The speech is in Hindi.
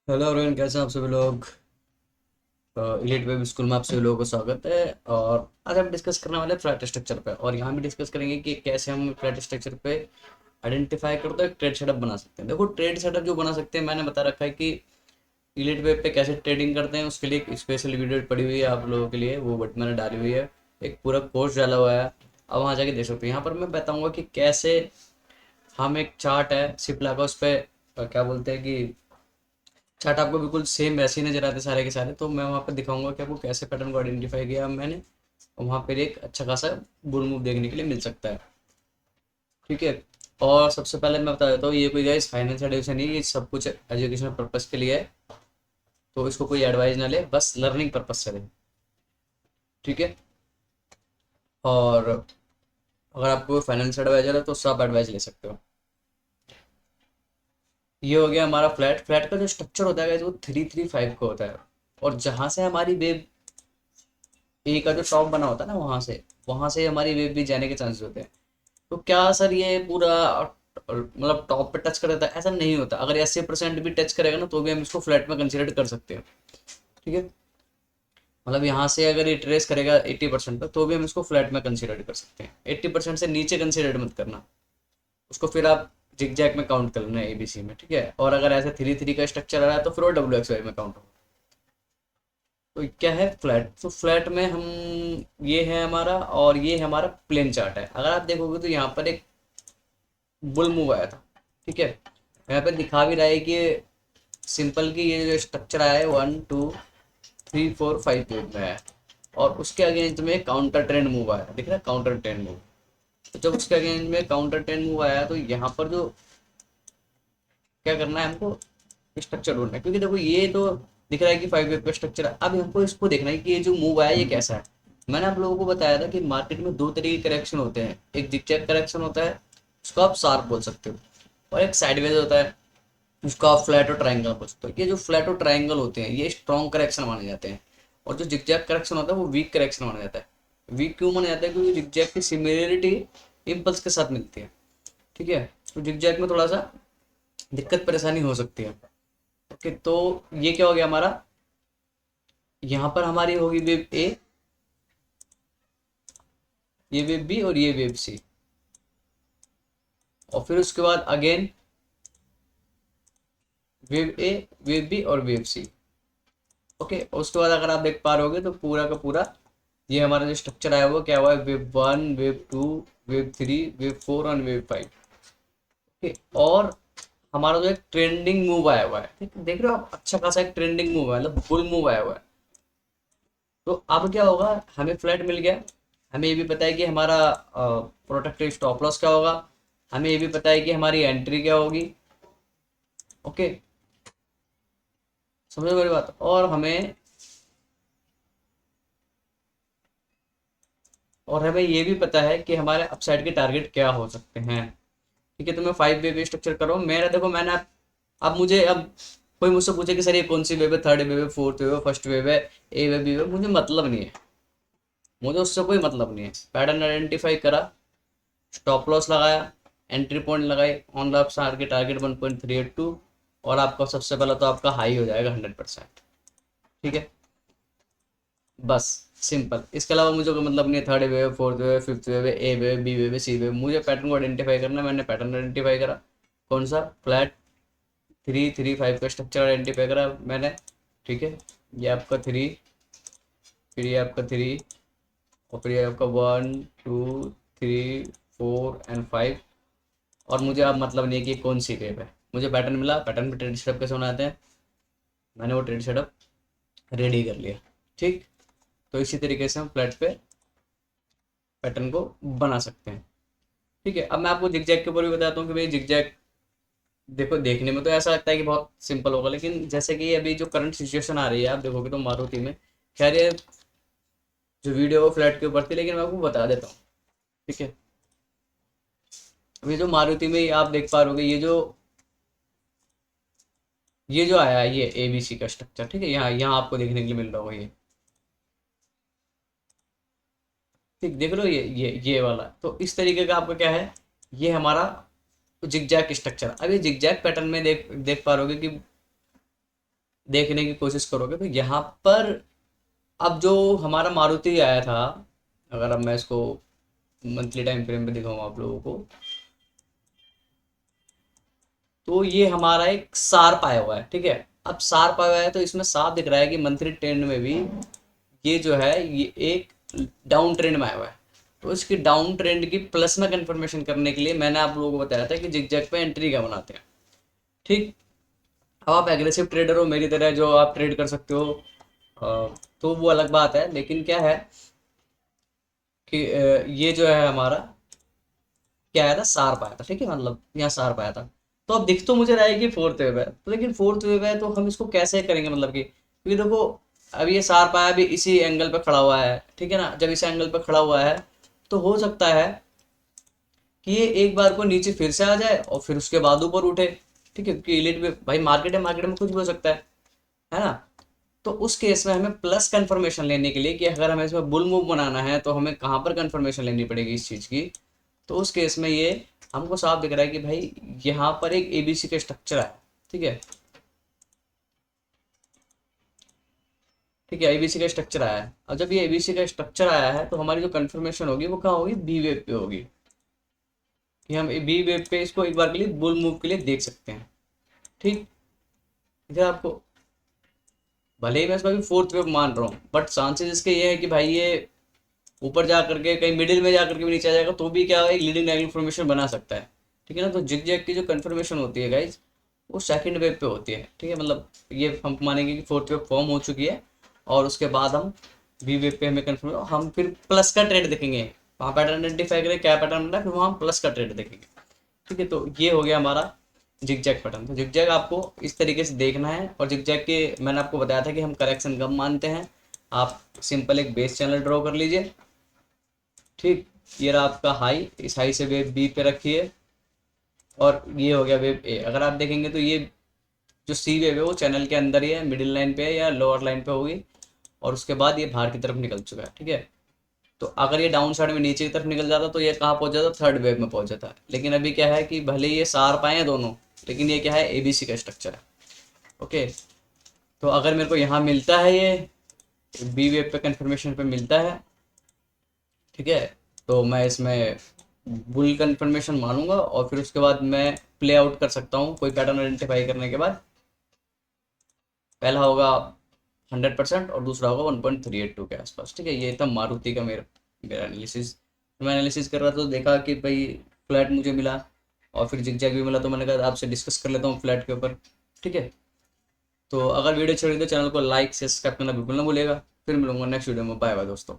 हेलो एवरीवन, कैसे हैं आप सभी लोग। इलीट वेब स्कूल में आप सभी लोगों को स्वागत है। और आज हम डिस्कस करने वाले हैं फ्लैट स्ट्रक्चर पे, और यहाँ भी डिस्कस करेंगे कि कैसे हम फ्लैट स्ट्रक्चर पे आइडेंटिफाई करते हैं, ट्रेड सेटअप बना सकते हैं। देखो, ट्रेड सेटअप जो बना सकते हैं, मैंने बता रखा है कि इलीट वेब पे कैसे ट्रेडिंग करते हैं। उसके लिए एक स्पेशल वीडियो पड़ी हुई है आप लोगों के लिए, वो बट मैंने डाली हुई है। एक पूरा कोर्स डाला हुआ है, अब वहाँ जाके देख सकते हैं। यहाँ पर मैं बताऊँगा कि कैसे हम एक चार्ट है सिप्ला का, उस पर क्या बोलते हैं कि चार्ट आपको बिल्कुल सेम वैसे ही नजर आते सारे के सारे। तो मैं वहाँ पर दिखाऊंगा कि आपको कैसे पैटर्न को आइडेंटिफाई किया मैंने, और वहाँ पर एक अच्छा खासा बुल मूव देखने के लिए मिल सकता है। ठीक है। और सबसे पहले मैं बता देता हूँ, ये कोई गाइस फाइनेंस एडवाइस नहीं है, ये सब कुछ एजुकेशनल पर्पस के लिए है। तो इसको कोई एडवाइस ना ले, बस लर्निंग पर्पज से ले। ठीक है। और अगर आपको फाइनेंस एडवाइजर है तो उससे आप एडवाइस ले सकते हो। ये हो गया हमारा फ्लैट। फ्लैट का जो स्ट्रक्चर होता है guys, वो 3-3-5 का होता है। और जहां से हमारी वेब ए का जो टॉप बना होता है ना, वहां से हमारी वेव भी जाने के चांसेस होते हैं। तो क्या सर ये पूरा मतलब टॉप पे टच कर देता है? ऐसा नहीं होता। अगर 80% भी टच करेगा ना, तो भी हम इसको फ्लैट में कंसिडर कर सकते हैं। ठीक है। मतलब यहाँ से अगर ये ट्रेस करेगा 80% तक, तो भी हम इसको फ्लैट में कंसिडर कर सकते हैं। 80% से नीचे कंसिडर मत करना उसको, फिर आप जिग जैग में काउंट कर लेना एबीसी में। ठीक है। और अगर ऐसे 3-3 का स्ट्रक्चर आ रहा है, तो फिर वो WXY में काउंट होगा। तो क्या है फ्लैट? तो फ्लैट में हम, ये है हमारा, और ये हमारा प्लेन चार्ट है। अगर आप देखोगे तो यहाँ पर एक बुल मूव आया था। ठीक है। यहाँ पे दिखा भी रहा है कि सिंपल की ये जो स्ट्रक्चर आया है 1 2 3 4 5 पेज में है। और उसके अगेंस्ट में काउंटर ट्रेंड मूव आया, दिख रहा है काउंटर ट्रेंड मूव। तो जब उसके अगेंस्ट में काउंटर ट्रेंड मूव आया, तो यहाँ पर जो क्या करना है हमको, स्ट्रक्चर ढूंढना है। क्योंकि देखो, ये तो दिख रहा है कि 5 वेब का स्ट्रक्चर है। अब हमको इसको देखना है कि ये जो मूव आया ये कैसा है। मैंने आप लोगों को बताया था कि मार्केट में दो तरीके के करेक्शन होते हैं। एक जिगजैग करेक्शन होता है, उसको आप शार्प बोल सकते हो। और एक साइडवेज होता है, उसको आप फ्लैट और ट्रायंगल बोल सकते हो। ये जो फ्लैट और ट्रायंगल होते हैं, ये स्ट्रॉन्ग करेक्शन माने जाते हैं। और जो जिगजैग करेक्शन होता है, वो वीक करेक्शन माना जाता है। वीक क्यों माना जाता है? क्योंकि जिगजैग की सिमिलरिटी इम्पल्स के साथ मिलती है। ठीक है। तो जिगजैग में थोड़ा सा दिक्कत परेशानी हो सकती है। ओके। तो ये क्या हो गया हमारा, यहाँ पर हमारी होगी वेब ए, ये वेब बी, और ये वेब सी। और फिर उसके बाद अगेन वेब ए, वेब बी और वेब सी। ओके। और उसके बाद अगर आप देख पा रहे होगे, तो पूरा का पूरा ये हमारा जो स्ट्रक्चर आया हुआ क्या हुआ है, वेब 1, वेब 2, वेब 3, वेब 4 और वेब 5। ओके। और हमारा जो एक ट्रेंडिंग मूव आया हुआ है, ठीक है, देख रहे हो आप, अच्छा खासा एक ट्रेंडिंग मूव है, मतलब बुल मूव आया हुआ है। तो अब क्या होगा, हमें फ्लैट मिल गया। हमें ये भी पता है कि हमारा प्रोटेक्टिव स्टॉप लॉस क्या होगा। हमें ये भी पता है कि हमारी एंट्री क्या होगी। ओके। समझो मेरी बात। और हमें ये भी पता है कि हमारे अपसाइड के टारगेट क्या हो सकते हैं। ठीक है। तो मैं 5 वे स्ट्रक्चर कर रहा हूँ। मेरा देखो, मैंने अब मुझे अब कोई मुझसे पूछे कि सर ये कौन सी वेव है, थर्ड वेव है, फोर्थ वेव है, फर्स्ट वेव है, ए वेव, बी वेव, मुझे मतलब नहीं है। मुझे उससे कोई मतलब नहीं है। पैटर्न आइडेंटिफाई करा, स्टॉप लॉस लगाया, एंट्री पॉइंट लगाई, ऑन द अपसाइड के टारगेट 1.382। और आपका सबसे पहला तो आपका हाई हो जाएगा 100%। ठीक है। बस सिंपल। इसके अलावा मुझे कोई मतलब नहीं है third wave, fourth wave, fifth wave, A wave, B wave, C wave. मुझे पैटर्न को आइडेंटिफाई करना है। मैंने पैटर्न आइडेंटिफाई करा, कौन सा, फ्लैट 3-3-5 का स्ट्रक्चर आइडेंटिफाई करा मैंने। ठीक है। ये आपका 3, फिर ये आपका 3, और फिर ये आपका 1 2 3 4 एंड 5। और मुझे अब मतलब नहीं है कि कौन सी वेव है। मुझे पैटर्न मिला, पैटर्न पे ट्रेड सेटअप कैसे बनाते हैं, मैंने वो ट्रेड सेटअप रेडी कर लिया। ठीक। तो इसी तरीके से हम फ्लैट पे पैटर्न को बना सकते हैं। ठीक है। अब मैं आपको जिगजैग के ऊपर भी बताता हूँ कि भाई जिगजैग, देखो देखने में तो ऐसा लगता है कि बहुत सिंपल होगा, लेकिन जैसे कि अभी जो करंट सिचुएशन आ रही है, आप देखोगे तो मारुति में, खैर ये जो वीडियो वो फ्लैट के ऊपर थी, लेकिन मैं आपको बता देता हूँ। ठीक है। अभी जो मारुति में आप देख पा रहे, ये जो आया है, ये ABC का स्ट्रक्चर। ठीक है। यहाँ यहाँ आपको देखने के लिए मिल रहा होगा ये। ठीक, देख लो, ये वाला। तो इस तरीके का आपका क्या है, ये हमारा जिगजैग स्ट्रक्चर। अब ये जिगजैग पैटर्न में देख देख पा रहे कि देखने की कोशिश करोगे तो यहाँ पर अब जो हमारा मारुति आया था, अगर अब मैं इसको मंथली टाइम फ्रेम पे दिखाऊँ आप लोगों को, तो ये हमारा एक शार्प आया हुआ है, ठीक है। अब शार्प आया हुआ है तो इसमें साफ दिख रहा है कि मंथली ट्रेंड में भी ये जो है ये एक डाउन ट्रेंड में आया हुआ है। तो इसकी डाउन ट्रेंड की प्लस में कंफर्मेशन करने के लिए मैंने आप लोगों को बताया था कि जिगजैग पे एंट्री क्या बनाते हैं, ठीक। अब आप एग्रेसिव ट्रेडर हो मेरी तरह, जो आप ट्रेड कर सकते हो, तो वो अलग बात है। लेकिन क्या है कि ये जो है हमारा क्या आया था, शार्प आया था, ठीक है, मतलब यहाँ शार्प आया था। तो अब दिख तो मुझे रहा है कि फोर्थ वेव है, तो लेकिन फोर्थ वेव है तो हम इसको कैसे करेंगे, मतलब कि क्योंकि देखो अब ये शार्प आया भी इसी एंगल पे खड़ा हुआ है, ठीक है ना। जब इस एंगल पे खड़ा हुआ है तो हो सकता है कि ये एक बार को नीचे फिर से आ जाए और फिर उसके बाद ऊपर उठे, ठीक है, क्योंकि इलीट में भाई मार्केट है, मार्केट में कुछ भी हो सकता है ना। तो उस केस में हमें प्लस कंफर्मेशन लेने के लिए कि अगर हमें इसमें बुल मूव बनाना है तो हमें कहाँ पर कंफर्मेशन लेनी पड़ेगी इस चीज़ की। तो उस केस में ये हमको साफ दिख रहा है कि भाई यहाँ पर एक एबीसी का स्ट्रक्चर है, ठीक है, ठीक है, एबीसी का स्ट्रक्चर आया है। और जब ये एबीसी का स्ट्रक्चर आया है तो हमारी जो कंफर्मेशन होगी वो कहाँ होगी, बी वेब पे होगी, कि हम बी वेब पे इसको एक बार के लिए बुल मूव के लिए देख सकते हैं, ठीक। इधर आपको भले ही मैं इसको अभी फोर्थ वेव मान रहा हूँ, बट चांसेस इसके ये है कि भाई ये ऊपर जा करके कहीं मिडिल में जा करके भी नीचे आ जाएगा तो भी क्या है, एक लीडिंग डायगोनल फॉर्मेशन बना सकता है, ठीक है ना। तो जिग जैग की जो कंफर्मेशन होती है गाइज, वो सेकंड वेव पे होती है, ठीक है। मतलब ये हम मानेंगे कि फोर्थ वेव फॉर्म हो चुकी है और उसके बाद हम वी वेव पे हमें कंफर्म, हम फिर प्लस का ट्रेड देखेंगे, वहाँ पैटर्न आइडेंटिफाई करें क्या पैटर्न बना है, फिर वहाँ हम प्लस का ट्रेड देखेंगे, ठीक है। तो ये हो गया हमारा जिगजैग पैटर्न। तो जिगजैग आपको इस तरीके से देखना है। और जिगजैग के मैंने आपको बताया था कि हम करेक्शन कब मानते हैं। आप सिंपल एक बेस चैनल ड्रॉ कर लीजिए, ठीक। ये रहा आपका हाई, इस हाई से वेव बी पे रखिए और ये हो गया वेव ए। अगर आप देखेंगे तो ये जो सी वेव है वो चैनल के अंदर ही है, मिडिल लाइन पे है या लोअर लाइन पे होगी, और उसके बाद ये बाहर की तरफ निकल चुका है, ठीक है। तो अगर ये डाउन साइड में नीचे की तरफ निकल जाता तो ये कहाँ पहुंच जाता, थर्ड वेव में पहुंच जाता। लेकिन अभी क्या है कि भले ये शार्प आए हैं दोनों, लेकिन ये क्या है, एबीसी का स्ट्रक्चर है, ओके। तो अगर मेरे को यहाँ मिलता है ये बी वेव पे कंफर्मेशन पे मिलता है, ठीक है, तो मैं इसमें बुल कंफर्मेशन मानूंगा और फिर उसके बाद मैं प्ले आउट कर सकता हूँ कोई पैटर्न आइडेंटिफाई करने के बाद। पहला होगा 100% और दूसरा होगा 1.382 के आसपास, ठीक है। ये था मारुति का मेरा मेरा एनालिसिस। मैं एनालिसिस कर रहा था तो देखा कि भाई फ्लैट मुझे मिला और फिर जिगजैग भी मिला, तो मैंने कहा आपसे डिस्कस कर लेता हूँ फ्लैट के ऊपर, ठीक है। तो अगर वीडियो अच्छी लगी तो चैनल को लाइक सब्सक्राइब करना बिल्कुल ना भूलिएगा। फिर मिलूंगा नेक्स्ट वीडियो में, बाय बाय दोस्तों।